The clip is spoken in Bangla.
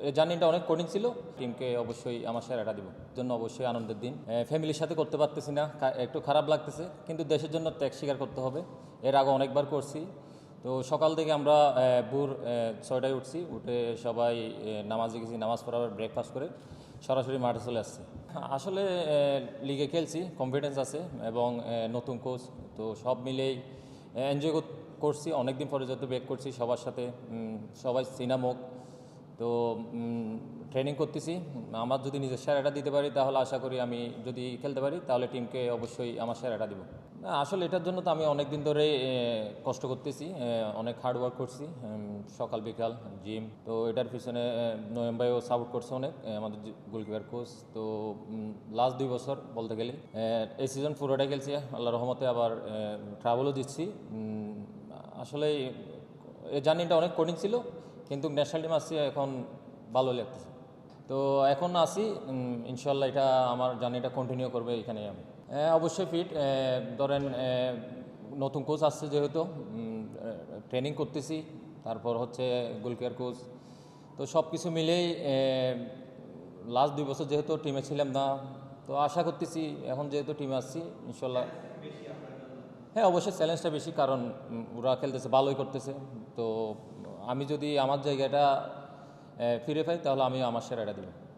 এই জার্নিটা অনেক কঠিন ছিল। টিমকে অবশ্যই আমার সেরাটা দিব, জন্য অবশ্যই আনন্দের দিন। ফ্যামিলির সাথে করতে পারতেছি না, একটু খারাপ লাগতেছে, কিন্তু দেশের জন্য ত্যাগ স্বীকার করতে হবে। এর আগে অনেকবার করছি। তো সকাল থেকে আমরা ভোর 6টায় উঠছি, উঠে সবাই নামাজে গেছি, নামাজ পড়ার ব্রেকফাস্ট করে সরাসরি মাঠে চলে আসছি। আসলে লিগে খেলছি, কনফিডেন্স আছে এবং নতুন কোচ, তো সব মিলেই এনজয় করছি। অনেকদিন পরে যত ব্রেক করছি সবার সাথে, সবাই সিনামুখ, তো ট্রেনিং করতেছি। আমার যদি নিজের সেরাটা দিতে পারি তাহলে আশা করি, আমি যদি খেলতে পারি তাহলে টিমকে অবশ্যই আমার সেরাটা দিব। আসলে এটার জন্য তো আমি অনেক দিন ধরে কষ্ট করতেছি, অনেক হার্ড ওয়ার্ক করছি, সকাল বিকাল জিম। তো এটার পিছনে নয়ন ভাইও সাপোর্ট করছে অনেক, আমাদের গোলকিপার কোচ। তো লাস্ট 2 বছর বলতে গেলে এই সিজন পুরোটাই খেলছি, আল্লাহ রহমতে আবার ট্রাভেলও দিচ্ছি। আসলে এই জার্নিটা অনেক কঠিন ছিল, কিন্তু ন্যাশনাল টিম আসছি এখন ভালো লাগতেছে। তো এখন আসি, ইনশাল্লাহ এটা আমার জার্নিটা কন্টিনিউ করবে এখানে আমি। অবশ্যই ফিট, ধরেন নতুন কোচ আসছে যেহেতু, ট্রেনিং করতেছি, তারপর হচ্ছে গোলকিপার কোচ। তো সব কিছু মিলেই লাস্ট 2 বছর যেহেতু টিমে ছিলাম না, তো আশা করতেছি এখন যেহেতু টিমে আসছি ইনশাল্লাহ। হ্যাঁ, অবশ্যই চ্যালেঞ্জটা বেশি, কারণ ওরা খেলতেছে, ভালোই করতেছে। তো আমি যদি আমার জায়গাটা ফিরে পাই তাহলে আমি আমার সেরাটা দেবো।